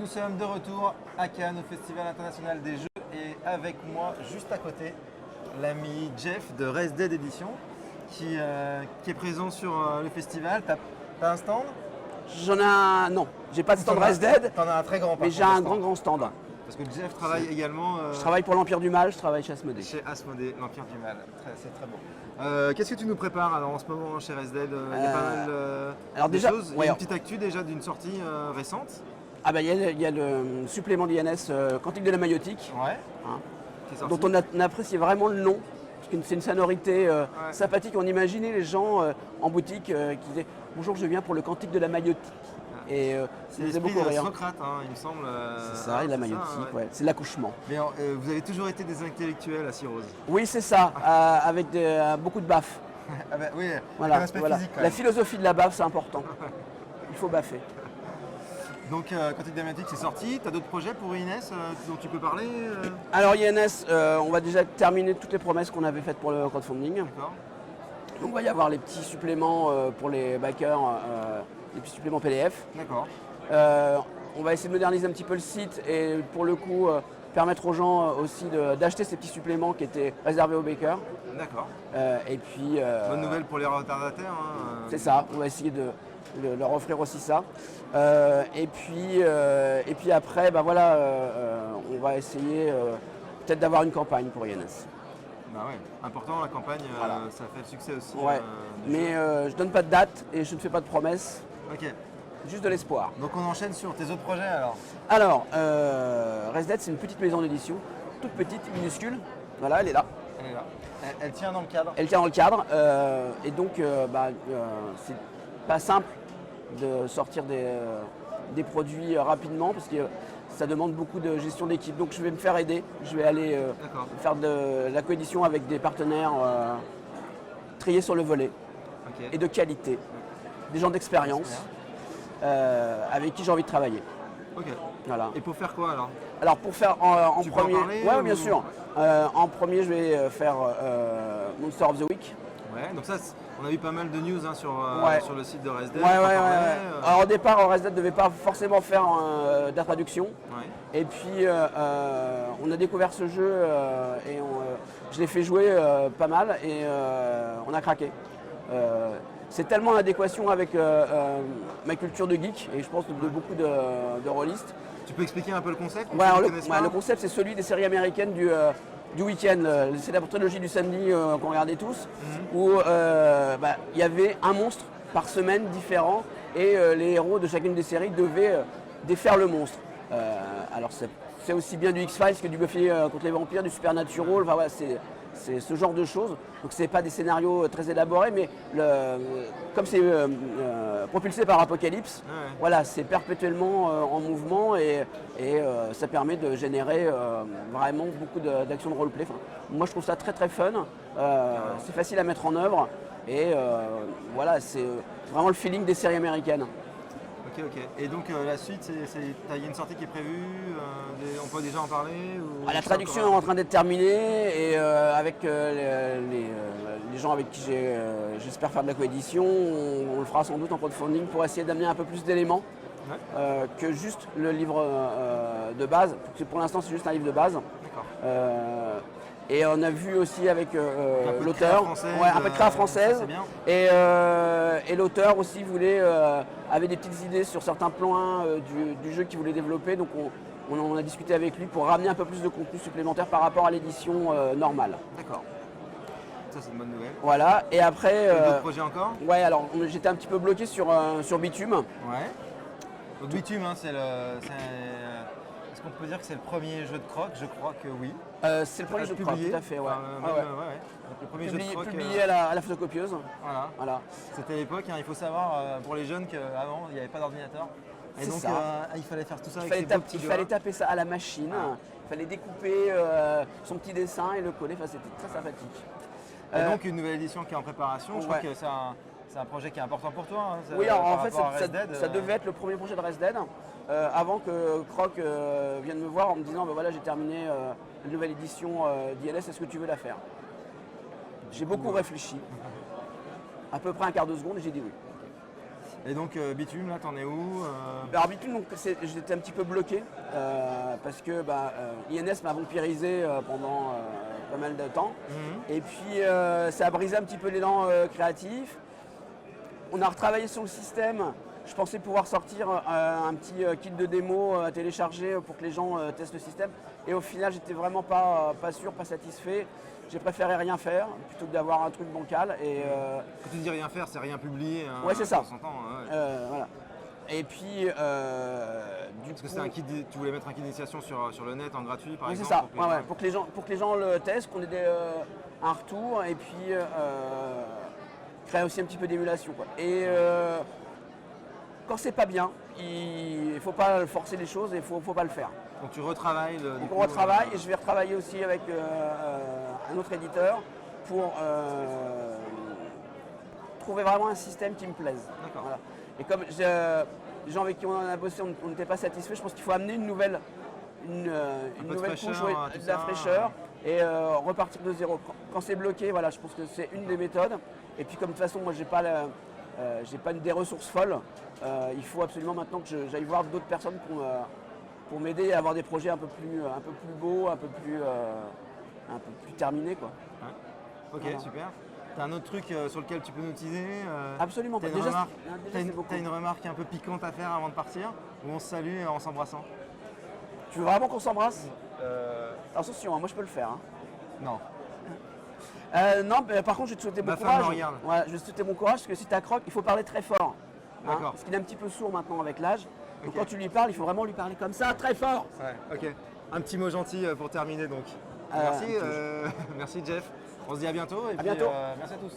Nous sommes de retour à Cannes au Festival international des jeux et avec moi juste à côté l'ami Jeff de Res Dead Edition qui est présent sur le festival. T'as un stand? J'en ai un. Non, j'ai pas de stand Res Dead. T'en as un très grand. Mais j'ai un grand stand. Parce que Jeff travaille également. Je travaille pour l'Empire du Mal, je travaille chez Asmodée. Chez Asmodée, l'Empire du Mal. C'est très beau. Qu'est-ce que tu nous prépares alors en ce moment chez Res Dead? Il y a pas mal de choses. Il y a une petite actu déjà d'une sortie récente. Ah bah il y a le supplément d'INS Cantique de la Maïotique. Ouais. Hein, dont on a apprécié vraiment le nom. C'est une sonorité sympathique. On imaginait les gens en boutique qui disaient bonjour, je viens pour le Cantique de la Maïotique. Et c'est l'esprit de Socrate, hein, il me semble. C'est ça, et la maïotique, ouais. C'est l'accouchement. Mais vous avez toujours été des intellectuels à Cyrose. Oui, c'est ça, avec beaucoup de baffes. Ah bah, oui, voilà, un aspect physique. Quand même. La philosophie de la baffe, c'est important. Il faut baffer. Donc, Cantique de la Maïotique, c'est sorti. Tu as d'autres projets pour INS dont tu peux parler Alors, INS, on va déjà terminer toutes les promesses qu'on avait faites pour le crowdfunding. D'accord. Donc, il va y avoir les petits suppléments pour les backers, les petits suppléments PDF. D'accord. On va essayer de moderniser un petit peu le site et pour le coup permettre aux gens aussi d'acheter ces petits suppléments qui étaient réservés aux backers. D'accord. Et puis, bonne nouvelle pour les retardataires. Hein. C'est ça, on va essayer de leur offrir aussi ça. Et puis après, bah voilà, on va essayer peut-être d'avoir une campagne pour INS. Bah ouais, important la campagne, voilà. Ça fait le succès aussi. Ouais. Mais je donne pas de date et je ne fais pas de promesses. Ok. Juste de l'espoir. Donc on enchaîne sur tes autres projets alors. Alors, Res Dead, c'est une petite maison d'édition, toute petite, minuscule. Voilà, elle est là. Elle est là. Elle tient dans le cadre. Elle tient dans le cadre. Et donc, c'est pas simple de sortir des produits rapidement parce que ça demande beaucoup de gestion d'équipe. Donc je vais me faire aider. Je vais aller faire de la coédition avec des partenaires triés sur le volet et de qualité. Des gens d'expérience avec qui j'ai envie de travailler. Ok. Voilà. Et pour faire quoi alors? Alors pour faire en premier, ouais, bien sûr. En premier, je vais faire Monster of the Week. Ouais, donc ça, on a vu pas mal de news hein, sur le site de Res Dead. Alors au départ, Res Dead ne devait pas forcément faire de la traduction. Ouais. Et puis on a découvert ce jeu et je l'ai fait jouer pas mal et on a craqué. C'est tellement en adéquation avec ma culture de geek et je pense de beaucoup de rôlistes. Tu peux expliquer un peu le concept? Le concept, c'est celui des séries américaines du week-end, c'est la trilogie du samedi qu'on regardait tous, où il y avait un monstre par semaine différent et les héros de chacune des séries devaient défaire le monstre. Alors c'est aussi bien du X-Files que du Buffy contre les vampires, du Supernatural, enfin, voilà, c'est ce genre de choses. Donc c'est pas des scénarios très élaborés, mais comme c'est propulsé par Apocalypse, voilà, c'est perpétuellement en mouvement et ça permet de générer vraiment beaucoup d'actions de roleplay. Enfin, moi je trouve ça très très fun, c'est facile à mettre en œuvre et voilà, c'est vraiment le feeling des séries américaines. Ok. Et donc la suite, il y a une sortie qui est prévue, on peut déjà en parler La traduction est en train d'être terminée et avec les gens avec qui j'espère faire de la coédition, on le fera sans doute en crowdfunding pour essayer d'amener un peu plus d'éléments que juste le livre de base. Parce que pour l'instant, c'est juste un livre de base. Et on a vu aussi avec l'auteur, un peu de créa française. Et l'auteur aussi avait des petites idées sur certains plans du jeu qu'il voulait développer. Donc on a discuté avec lui pour ramener un peu plus de contenu supplémentaire par rapport à l'édition normale. D'accord. Ça c'est une bonne nouvelle. Voilà. Et après. D'autres projets encore? Ouais, alors j'étais un petit peu bloqué sur Bitume. Ouais. Donc Bitume, hein, est-ce qu'on peut dire que c'est le premier jeu de croc? Je crois que oui. C'est le premier jeu de croc, tout à fait. Ouais. Donc, le premier jeu de croc, publié à la photocopieuse. Voilà. C'était à l'époque, hein, il faut savoir pour les jeunes qu'avant il n'y avait pas d'ordinateur. Et donc il fallait faire tout ça avec ses beaux petits doigts. Il fallait taper ça à la machine, il fallait découper son petit dessin et le coller, enfin, c'était très sympathique. Et donc une nouvelle édition qui est en préparation, je crois que c'est un projet qui est important pour toi. Hein, oui, alors en fait ça devait être le premier projet de Res Dead, avant que Croc vienne me voir en me disant voilà, j'ai terminé une nouvelle édition d'ILS, est-ce que tu veux la faire? J'ai beaucoup réfléchi, à peu près un quart de seconde et j'ai dit oui. Et donc Bitume, là, t'en es où Alors Bitume, donc, j'étais un petit peu bloqué parce que INS m'a vampirisé pendant pas mal de temps. Et puis ça a brisé un petit peu l'élan créatif. On a retravaillé sur le système. Je pensais pouvoir sortir un petit kit de démo à télécharger pour que les gens testent le système. Et au final, j'étais vraiment pas sûr, pas satisfait. J'ai préféré rien faire plutôt que d'avoir un truc bancal. Et, Quand tu dis rien faire, c'est rien publier. Hein, ouais, c'est ça. On s'entend, hein, ouais. Voilà. Et puis, Parce que c'était tu voulais mettre un kit d'initiation sur le net en gratuit, par oui, c'est exemple. ça. Pour que les gens le testent, qu'on ait un retour et puis créer aussi un petit peu d'émulation, quoi. Et quand c'est pas bien, il ne faut pas forcer les choses et il ne faut pas le faire. Donc tu retravailles. Donc on retravaille et je vais retravailler aussi avec un autre éditeur pour trouver vraiment un système qui me plaise. D'accord. Voilà. Et comme les gens avec qui on a bossé, on n'était pas satisfait, je pense qu'il faut amener une nouvelle fraîcheur, couche, tout de la ça. fraîcheur et repartir de zéro. Quand c'est bloqué, voilà, je pense que c'est une des méthodes. Et puis comme de toute façon, moi j'ai pas des ressources folles, il faut absolument maintenant que j'aille voir d'autres personnes pour m'aider à avoir des projets un peu plus beaux, un peu plus terminés, quoi. Ouais. Ok, Voilà. super. T'as un autre truc sur lequel tu peux nous teaser Absolument. T'as Déjà, t'as une remarque un peu piquante à faire avant de partir? Ou on se salue en s'embrassant? Tu veux vraiment qu'on s'embrasse? Attention, hein, moi je peux le faire. Hein. Non. Non, mais par contre, je vais te souhaiter bon Ma femme courage. me regarde. Ouais, je vais te souhaiter bon courage parce que si tu accroques, il faut parler très fort. Hein, D'accord. parce qu'il est un petit peu sourd maintenant avec l'âge. Donc Ok. quand tu lui parles, il faut vraiment lui parler comme ça, très fort. Ouais, ok. Un petit mot gentil pour terminer donc. Un Merci, petit merci Jeff. On se dit à bientôt. Et puis, bientôt. merci à tous.